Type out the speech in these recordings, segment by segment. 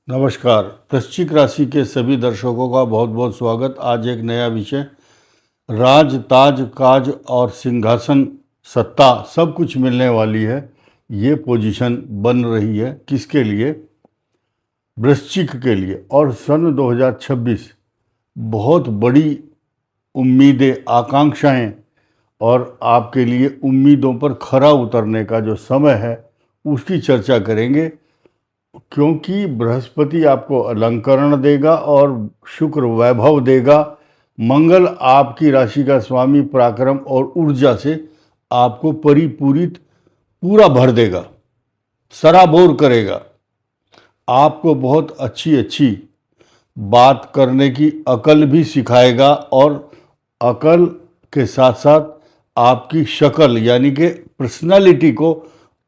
नमस्कार। वृश्चिक राशि के सभी दर्शकों का बहुत बहुत स्वागत। आज एक नया विषय, राज ताज काज और सिंहासन सत्ता सब कुछ मिलने वाली है। ये पोजीशन बन रही है किसके लिए? वृश्चिक के लिए। और सन 2026 बहुत बड़ी उम्मीदें, आकांक्षाएं और आपके लिए उम्मीदों पर खरा उतरने का जो समय है उसकी चर्चा करेंगे, क्योंकि बृहस्पति आपको अलंकरण देगा और शुक्र वैभव देगा। मंगल आपकी राशि का स्वामी पराक्रम और ऊर्जा से आपको परिपूरित पूरा भर देगा, सराबोर करेगा। आपको बहुत अच्छी अच्छी बात करने की अकल भी सिखाएगा और अकल के साथ साथ आपकी शक्ल यानी कि पर्सनालिटी को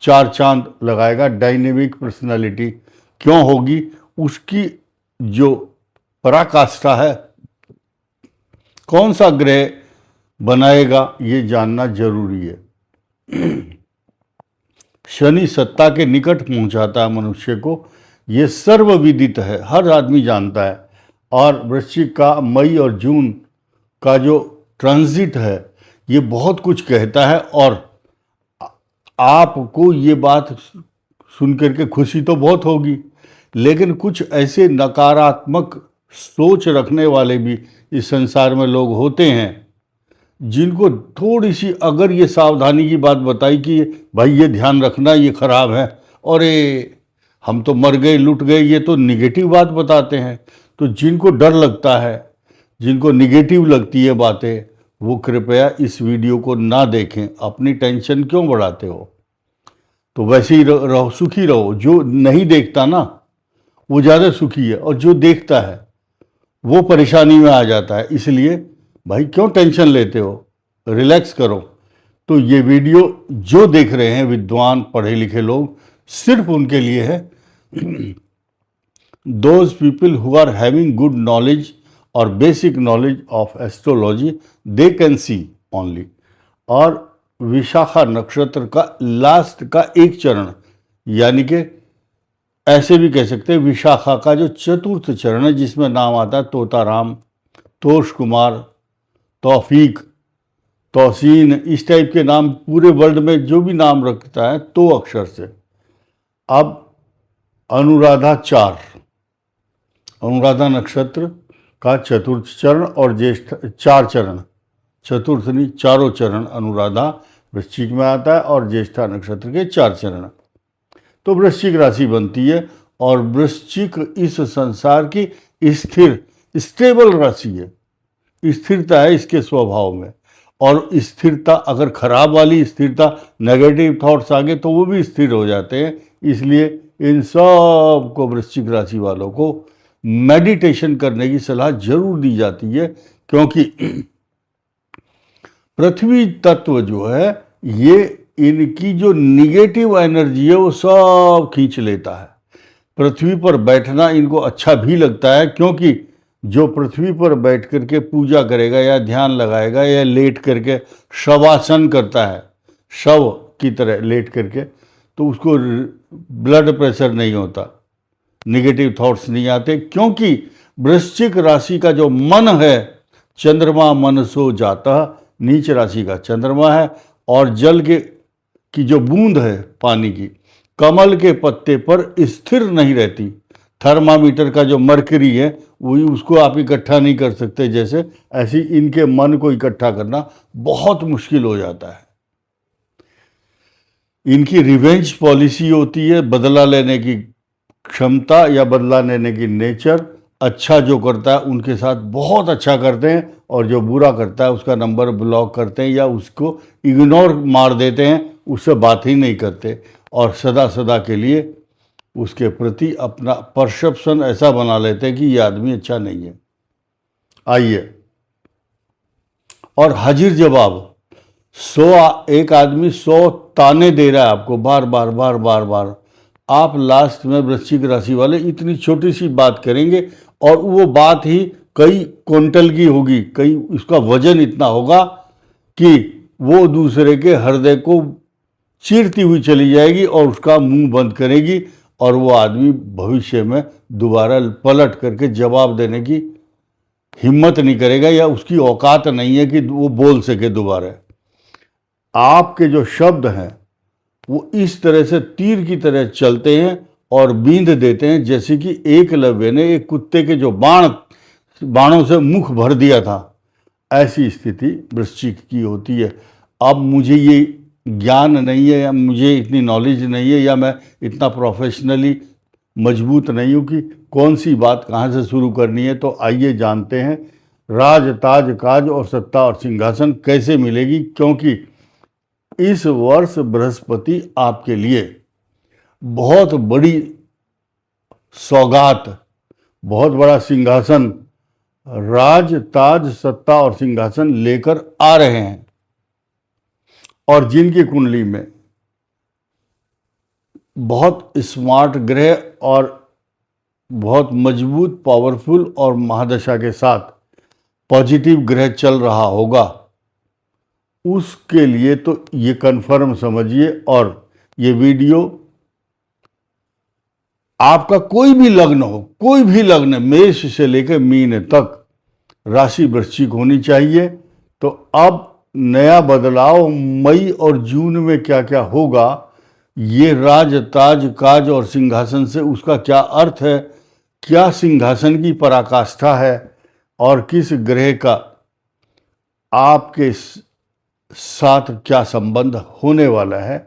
चार चांद लगाएगा। डायनेमिक पर्सनालिटी क्यों होगी, उसकी जो पराकाष्ठा है, कौन सा ग्रह बनाएगा, ये जानना जरूरी है। शनि सत्ता के निकट पहुंचाता है मनुष्य को, ये सर्वविदित है, हर आदमी जानता है। और वृश्चिक का मई और जून का जो ट्रांजिट है ये बहुत कुछ कहता है। और आपको ये बात सुन करके खुशी तो बहुत होगी, लेकिन कुछ ऐसे नकारात्मक सोच रखने वाले भी इस संसार में लोग होते हैं जिनको थोड़ी सी अगर ये सावधानी की बात बताई कि भाई ये ध्यान रखना, ये खराब है, और हम तो मर गए, लुट गए, ये तो निगेटिव बात बताते हैं। तो जिनको डर लगता है, जिनको निगेटिव लगती है बातें, वो कृपया इस वीडियो को ना देखें। अपनी टेंशन क्यों बढ़ाते हो? तो वैसे ही रहो, सुखी रहो। जो नहीं देखता ना वो ज़्यादा सुखी है, और जो देखता है वो परेशानी में आ जाता है। इसलिए भाई क्यों टेंशन लेते हो, रिलैक्स करो। तो ये वीडियो जो देख रहे हैं विद्वान पढ़े लिखे लोग, सिर्फ उनके लिए है। Those people who are having good knowledge और basic knowledge of astrology, they can see only. और विशाखा नक्षत्र का लास्ट का एक चरण, यानी कि ऐसे भी कह सकते हैं विशाखा का जो चतुर्थ चरण है, जिसमें नाम आता है तोताराम, तोष कुमार, तौफीक, तौसीन, इस टाइप के नाम पूरे वर्ल्ड में जो भी नाम रखता है तो अक्षर से। अब अनुराधा अनुराधा नक्षत्र का चतुर्थ चरण और ज्येष्ठ चार चरण, चतुर्थ नहीं चारों चरण अनुराधा वृश्चिक में आता है, और ज्येष्ठा नक्षत्र के चार चरण। तो वृश्चिक राशि बनती है। और वृश्चिक इस संसार की स्थिर स्टेबल राशि है, स्थिरता है इसके स्वभाव में। और स्थिरता, अगर खराब वाली स्थिरता, नेगेटिव थॉट्स आ गए तो वो भी स्थिर हो जाते हैं। इसलिए इन सब को, वृश्चिक राशि वालों को मेडिटेशन करने की सलाह जरूर दी जाती है, क्योंकि पृथ्वी तत्व जो है ये इनकी जो निगेटिव एनर्जी है वो सब खींच लेता है। पृथ्वी पर बैठना इनको अच्छा भी लगता है, क्योंकि जो पृथ्वी पर बैठ करके पूजा करेगा या ध्यान लगाएगा या लेट करके शवासन करता है, शव की तरह लेट करके, तो उसको ब्लड प्रेशर नहीं होता, निगेटिव थॉट्स नहीं आते। क्योंकि वृश्चिक राशि का जो मन है, चंद्रमा मनसो जाता, नीच राशि का चंद्रमा है, और जल की जो बूंद है पानी की, कमल के पत्ते पर स्थिर नहीं रहती। थर्मामीटर का जो मरकरी है वही, उसको आप इकट्ठा नहीं कर सकते जैसे, ऐसी इनके मन को इकट्ठा करना बहुत मुश्किल हो जाता है। इनकी रिवेंज पॉलिसी होती है, बदला लेने की क्षमता या बदला लेने की नेचर। अच्छा जो करता है उनके साथ बहुत अच्छा करते हैं, और जो बुरा करता है उसका नंबर ब्लॉक करते हैं या उसको इग्नोर मार देते हैं, उससे बात ही नहीं करते, और सदा सदा के लिए उसके प्रति अपना परसेप्शन ऐसा बना लेते हैं कि ये आदमी अच्छा नहीं है। आइए, और हाजिर जवाब, एक आदमी 100 ताने दे रहा है आपको बार बार बार बार बार, आप लास्ट में वृश्चिक राशि वाले इतनी छोटी सी बात करेंगे और वो बात ही कई क्विंटल की होगी, कई उसका वजन इतना होगा कि वो दूसरे के हृदय को चीरती हुई चली जाएगी और उसका मुंह बंद करेगी। और वो आदमी भविष्य में दोबारा पलट करके जवाब देने की हिम्मत नहीं करेगा या उसकी औकात नहीं है कि वो बोल सके दोबारा। आपके जो शब्द हैं वो इस तरह से तीर की तरह चलते हैं और बींध देते हैं, जैसे कि एकलव्य ने एक कुत्ते के जो बाणों से मुख भर दिया था, ऐसी स्थिति वृश्चिक की होती है। अब मुझे ये ज्ञान नहीं है या मुझे इतनी नॉलेज नहीं है या मैं इतना प्रोफेशनली मजबूत नहीं हूँ कि कौन सी बात कहाँ से शुरू करनी है। तो आइए जानते हैं राज, ताज, काज और सत्ता और सिंहासन कैसे मिलेगी, क्योंकि इस वर्ष बृहस्पति आपके लिए बहुत बड़ी सौगात, बहुत बड़ा सिंहासन, राज, ताज, सत्ता और सिंहासन लेकर आ रहे हैं। और जिनकी कुंडली में बहुत स्मार्ट ग्रह और बहुत मजबूत, पावरफुल और महादशा के साथ पॉजिटिव ग्रह चल रहा होगा, उसके लिए तो ये कन्फर्म समझिए। और ये वीडियो आपका कोई भी लग्न हो, कोई भी लग्न, मेष से लेकर मीन तक, राशि वृश्चिक होनी चाहिए। तो अब नया बदलाव मई और जून में क्या क्या होगा, ये राज, ताज, काज और सिंहासन से उसका क्या अर्थ है, क्या सिंहासन की पराकाष्ठा है और किस ग्रह का आपके साथ क्या संबंध होने वाला है।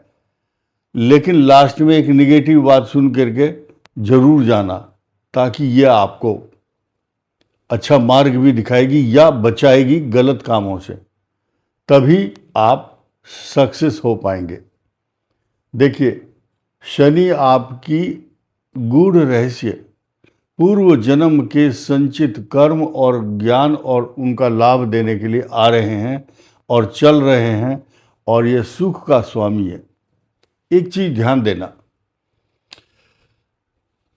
लेकिन लास्ट में एक निगेटिव बात सुन करके जरूर जाना, ताकि ये आपको अच्छा मार्ग भी दिखाएगी या बचाएगी गलत कामों से, तभी आप सक्सेस हो पाएंगे। देखिए, शनि आपकी गूढ़ रहस्य, पूर्व जन्म के संचित कर्म और ज्ञान और उनका लाभ देने के लिए आ रहे हैं और चल रहे हैं, और ये सुख का स्वामी है। एक चीज ध्यान देना,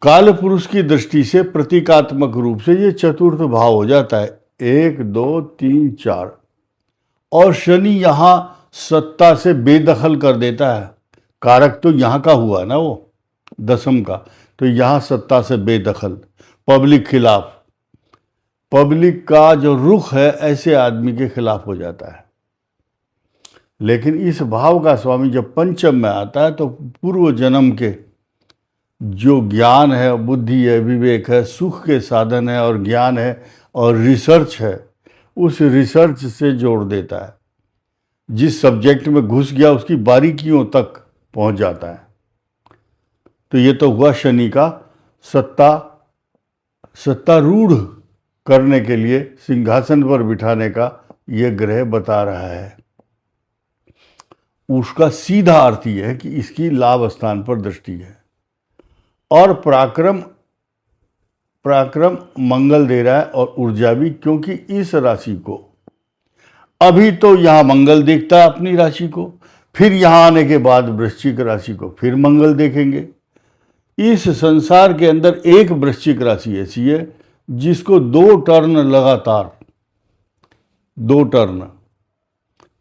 काल पुरुष की दृष्टि से प्रतीकात्मक रूप से ये चतुर्थ भाव हो जाता है, 1, 2, 3, 4, और शनि यहाँ सत्ता से बेदखल कर देता है। कारक तो यहाँ का हुआ ना, वो दशम का, तो यहाँ सत्ता से बेदखल, पब्लिक खिलाफ, पब्लिक का जो रुख है ऐसे आदमी के खिलाफ हो जाता है। लेकिन इस भाव का स्वामी जब पंचम में आता है तो पूर्व जन्म के जो ज्ञान है, बुद्धि है, विवेक है, सुख के साधन है और ज्ञान है और रिसर्च है, उस रिसर्च से जोड़ देता है। जिस सब्जेक्ट में घुस गया उसकी बारीकियों तक पहुंच जाता है। तो ये तो हुआ शनि का सत्तारूढ़ करने के लिए, सिंहासन पर बिठाने का ये ग्रह बता रहा है। उसका सीधा अर्थ यह है कि इसकी लाभ स्थान पर दृष्टि है और पराक्रम मंगल दे रहा है और ऊर्जा भी, क्योंकि इस राशि को अभी तो यहाँ मंगल देखता है अपनी राशि को, फिर यहाँ आने के बाद वृश्चिक राशि को फिर मंगल देखेंगे। इस संसार के अंदर एक वृश्चिक राशि ऐसी है जिसको 2 टर्न लगातार, 2 टर्न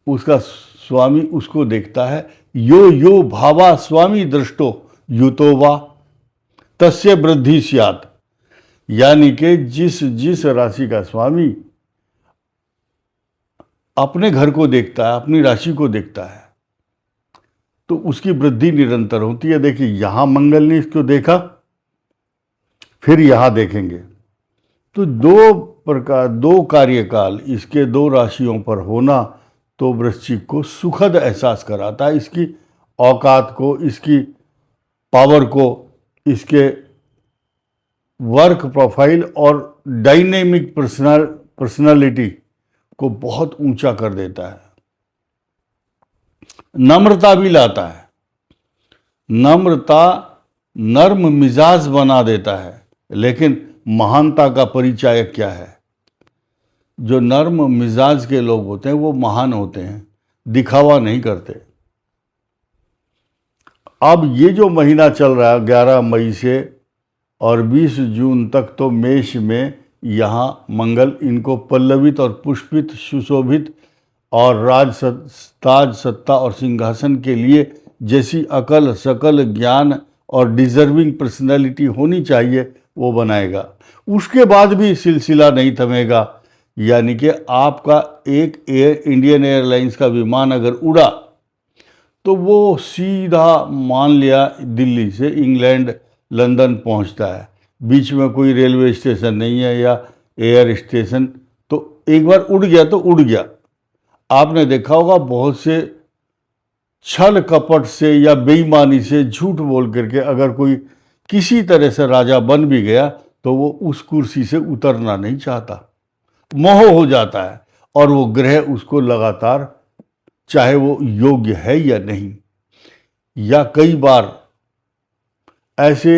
उसका स्वामी उसको देखता है। यो यो भावा स्वामी दृष्टो युतो वा तस्य वृद्धि स्यात्, यानी कि जिस राशि का स्वामी अपने घर को देखता है, अपनी राशि को देखता है, तो उसकी वृद्धि निरंतर होती है। देखिए, यहां मंगल ने इसको देखा, फिर यहां देखेंगे, तो 2 कार्यकाल इसके 2 राशियों पर होना तो वृश्चिक को सुखद एहसास कराता है, इसकी औकात को, इसकी पावर को, इसके वर्क प्रोफाइल और डायनेमिक पर्सनालिटी को बहुत ऊंचा कर देता है। नम्रता भी लाता है, नम्रता नर्म मिजाज बना देता है। लेकिन महानता का परिचायक क्या है? जो नर्म मिजाज के लोग होते हैं वो महान होते हैं, दिखावा नहीं करते। अब ये जो महीना चल रहा है 11 मई से और 20 जून तक, तो मेष में यहाँ मंगल इनको पल्लवित और पुष्पित, सुशोभित और राज, ताज, सत्ता और सिंहासन के लिए जैसी अकल, सकल ज्ञान और डिजर्विंग पर्सनैलिटी होनी चाहिए वो बनाएगा। उसके बाद भी सिलसिला नहीं थमेगा, यानी कि आपका एक इंडियन एयरलाइंस का विमान अगर उड़ा तो वो सीधा मान लिया दिल्ली से इंग्लैंड लंदन पहुंचता है, बीच में कोई रेलवे स्टेशन नहीं है या एयर स्टेशन, तो एक बार उड़ गया तो उड़ गया। आपने देखा होगा बहुत से छल कपट से या बेईमानी से झूठ बोल करके अगर कोई किसी तरह से राजा बन भी गया तो वो उस कुर्सी से उतरना नहीं चाहता, मोह हो जाता है और वो ग्रह उसको लगातार, चाहे वो योग्य है या नहीं। या कई बार ऐसे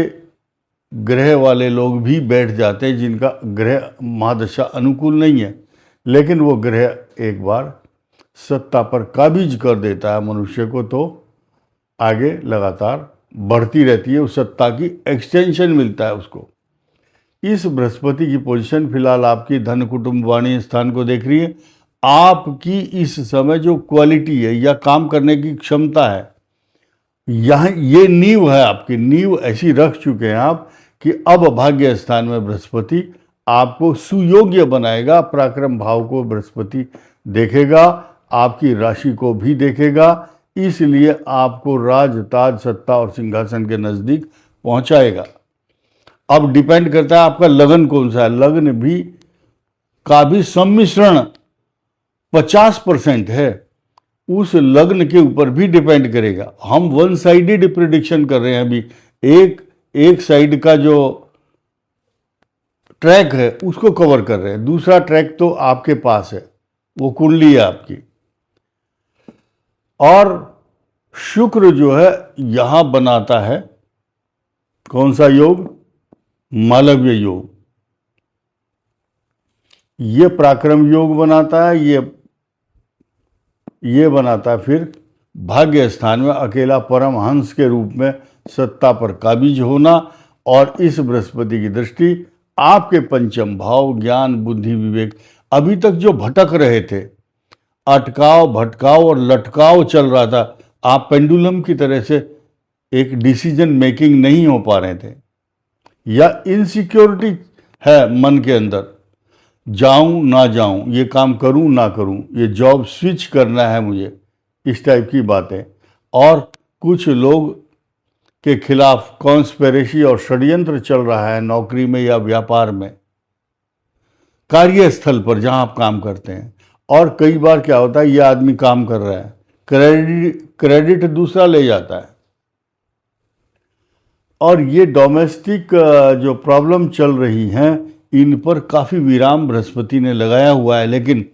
ग्रह वाले लोग भी बैठ जाते हैं जिनका ग्रह महादशा अनुकूल नहीं है, लेकिन वो ग्रह एक बार सत्ता पर काबिज कर देता है मनुष्य को, तो आगे लगातार बढ़ती रहती है, उस सत्ता की एक्सटेंशन मिलता है उसको। इस बृहस्पति की पोजीशन फिलहाल आपकी धन कुटुंब वाणी स्थान को देख रही है। आपकी इस समय जो क्वालिटी है या काम करने की क्षमता है, यहाँ ये नींव है, आपकी नींव ऐसी रख चुके हैं आप कि अब भाग्य स्थान में बृहस्पति आपको सुयोग्य बनाएगा। पराक्रम भाव को बृहस्पति देखेगा, आपकी राशि को भी देखेगा, इसलिए आपको राज ताज सत्ता और सिंहासन के नज़दीक पहुंचाएगा। अब डिपेंड करता है आपका लगन कौन सा है। लगन भी का भी सम्मिश्रण 50% है, उस लग्न के ऊपर भी डिपेंड करेगा। हम वन साइडेड प्रिडिक्शन कर रहे हैं अभी, एक साइड का जो ट्रैक है उसको कवर कर रहे हैं, दूसरा ट्रैक तो आपके पास है, वो कुंडली है आपकी। और शुक्र जो है यहां बनाता है कौन सा योग? मालव्य योग। ये पराक्रम योग बनाता है, ये बनाता है फिर भाग्य स्थान में अकेला परमहंस के रूप में सत्ता पर काबिज होना। और इस बृहस्पति की दृष्टि आपके पंचम भाव ज्ञान बुद्धि विवेक, अभी तक जो भटक रहे थे, अटकाव भटकाव और लटकाव चल रहा था, आप पेंडुलम की तरह से एक डिसीजन मेकिंग नहीं हो पा रहे थे, या इनसिक्योरिटी है मन के अंदर, जाऊं ना जाऊं, ये काम करूं ना करूं, ये जॉब स्विच करना है मुझे, इस टाइप की बातें। और कुछ लोग के खिलाफ कॉन्स्पिरेसी और षड्यंत्र चल रहा है नौकरी में या व्यापार में, कार्यस्थल पर जहां आप काम करते हैं। और कई बार क्या होता है, ये आदमी काम कर रहा है, क्रेडिट दूसरा ले जाता है। और ये डोमेस्टिक जो प्रॉब्लम चल रही हैं, इन पर काफ़ी विराम बृहस्पति ने लगाया हुआ है। लेकिन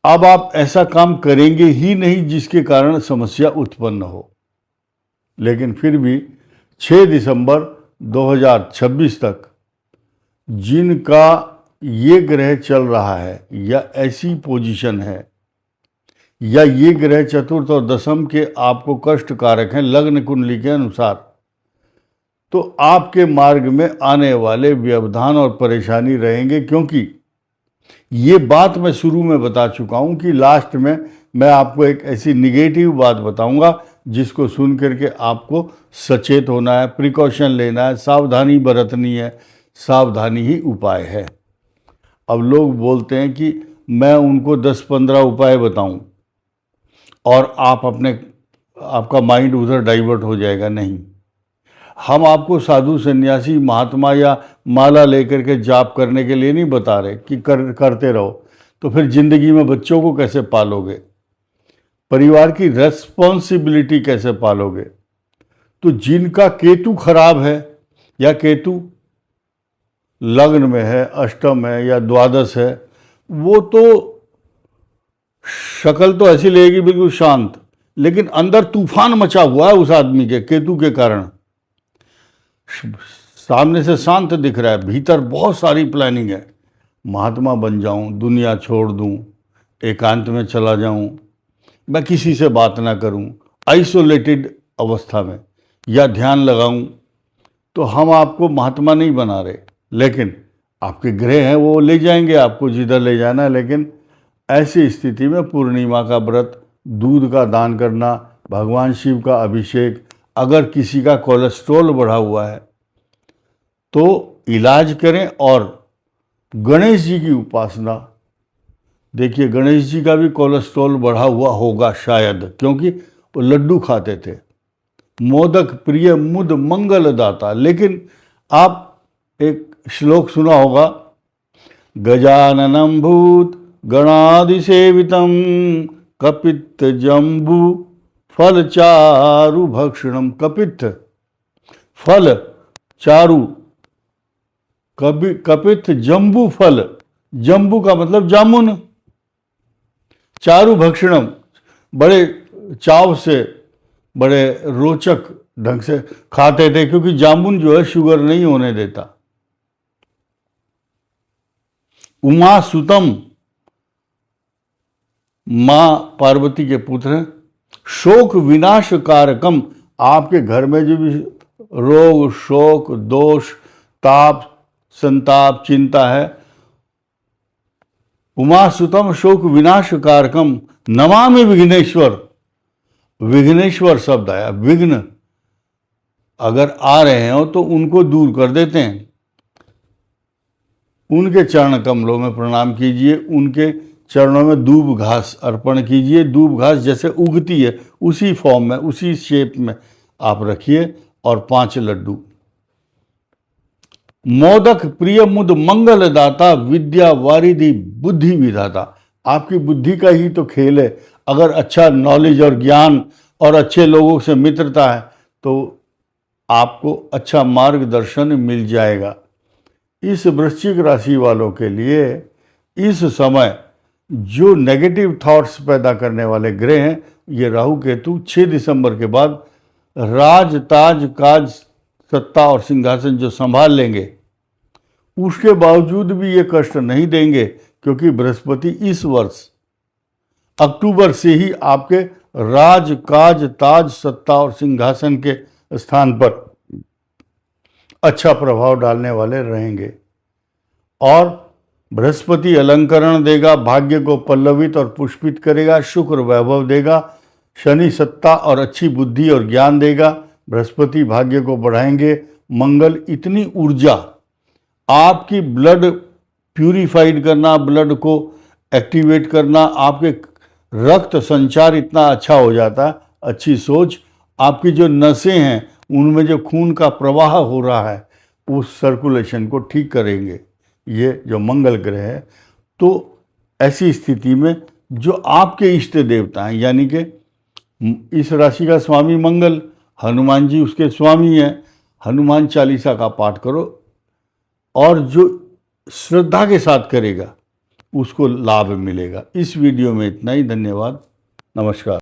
अब आप ऐसा काम करेंगे ही नहीं जिसके कारण समस्या उत्पन्न हो। लेकिन फिर भी 6 दिसंबर 2026 तक जिनका ये ग्रह चल रहा है या ऐसी पोजीशन है, या ये ग्रह चतुर्थ और दशम के आपको कष्ट कारक हैं लग्न कुंडली के अनुसार, तो आपके मार्ग में आने वाले व्यवधान और परेशानी रहेंगे। क्योंकि ये बात मैं शुरू में बता चुका हूँ कि लास्ट में मैं आपको एक ऐसी निगेटिव बात बताऊंगा जिसको सुन करके आपको सचेत होना है, प्रिकॉशन लेना है, सावधानी बरतनी है। सावधानी ही उपाय है। अब लोग बोलते हैं कि मैं उनको 10-15 उपाय बताऊं और आपका माइंड उधर डाइवर्ट हो जाएगा। नहीं, हम आपको साधु सन्यासी महात्मा या माला लेकर के जाप करने के लिए नहीं बता रहे कि करते रहो। तो फिर जिंदगी में बच्चों को कैसे पालोगे, परिवार की रेस्पॉन्सिबिलिटी कैसे पालोगे? तो जिनका केतु खराब है या केतु लग्न में है, अष्टम है या द्वादश है, वो तो शक्ल तो ऐसी लगेगी बिल्कुल शांत, लेकिन अंदर तूफान मचा हुआ है उस आदमी के केतु के कारण। सामने से शांत दिख रहा है, भीतर बहुत सारी प्लानिंग है। महात्मा बन जाऊं, दुनिया छोड़ दूं, एकांत में चला जाऊं, मैं किसी से बात ना करूं, आइसोलेटेड अवस्था में, या ध्यान लगाऊं। तो हम आपको महात्मा नहीं बना रहे, लेकिन आपके ग्रह हैं वो ले जाएंगे आपको जिधर ले जाना है। लेकिन ऐसी स्थिति में पूर्णिमा का व्रत, दूध का दान करना, भगवान शिव का अभिषेक, अगर किसी का कोलेस्ट्रॉल बढ़ा हुआ है तो इलाज करें। और गणेश जी की उपासना, देखिए गणेश जी का भी कोलेस्ट्रॉल बढ़ा हुआ होगा शायद, क्योंकि वो लड्डू खाते थे। मोदक प्रिय मुद मंगल दाता। लेकिन आप एक श्लोक सुना होगा, गजाननं भूत गणादिसेवितं कपित्थ जम्बू फल चारु भक्षणम। कपित्थ फल चारु, कपित्थ जम्बू फल, जम्बू का मतलब जामुन, चारु भक्षणम बड़े चाव से, बड़े रोचक ढंग से खाते थे, क्योंकि जामुन जो है शुगर नहीं होने देता। उमा सुतम, मां पार्वती के पुत्र हैं। शोक विनाश कारकम, आपके घर में जो भी रोग शोक दोष ताप संताप चिंता है, उमा सुतम शोक विनाश कारकम नमामि विघ्नेश्वर। विघ्नेश्वर शब्द आया, विघ्न अगर आ रहे हो तो उनको दूर कर देते हैं। उनके चरण कमलों में प्रणाम कीजिए, उनके चरणों में दूब घास अर्पण कीजिए। दूब घास जैसे उगती है उसी फॉर्म में, उसी शेप में आप रखिए। और 5 लड्डू। मोदक प्रिय मुद मंगल दाता विद्या वारिधि बुद्धि विधाता। आपकी बुद्धि का ही तो खेल है। अगर अच्छा नॉलेज और ज्ञान और अच्छे लोगों से मित्रता है तो आपको अच्छा मार्गदर्शन मिल जाएगा। इस वृश्चिक राशि वालों के लिए इस समय जो नेगेटिव थॉट्स पैदा करने वाले ग्रह हैं, ये राहु केतु 6 दिसंबर के बाद राज ताज काज सत्ता और सिंहासन जो संभाल लेंगे, उसके बावजूद भी ये कष्ट नहीं देंगे, क्योंकि बृहस्पति इस वर्ष अक्टूबर से ही आपके राज काज ताज सत्ता और सिंहासन के स्थान पर अच्छा प्रभाव डालने वाले रहेंगे। और बृहस्पति अलंकरण देगा, भाग्य को पल्लवित और पुष्पित करेगा, शुक्र वैभव देगा, शनि सत्ता और अच्छी बुद्धि और ज्ञान देगा, बृहस्पति भाग्य को बढ़ाएंगे, मंगल इतनी ऊर्जा, आपकी ब्लड प्यूरिफाइड करना, ब्लड को एक्टिवेट करना, आपके रक्त संचार इतना अच्छा हो जाता है, अच्छी सोच, आपकी जो नसें हैं उनमें जो खून का प्रवाह हो रहा है उस सर्कुलेशन को ठीक करेंगे ये जो मंगल ग्रह है। तो ऐसी स्थिति में जो आपके इष्ट देवता हैं, यानी कि इस राशि का स्वामी मंगल, हनुमान जी उसके स्वामी हैं, हनुमान चालीसा का पाठ करो और जो श्रद्धा के साथ करेगा उसको लाभ मिलेगा। इस वीडियो में इतना ही। धन्यवाद, नमस्कार।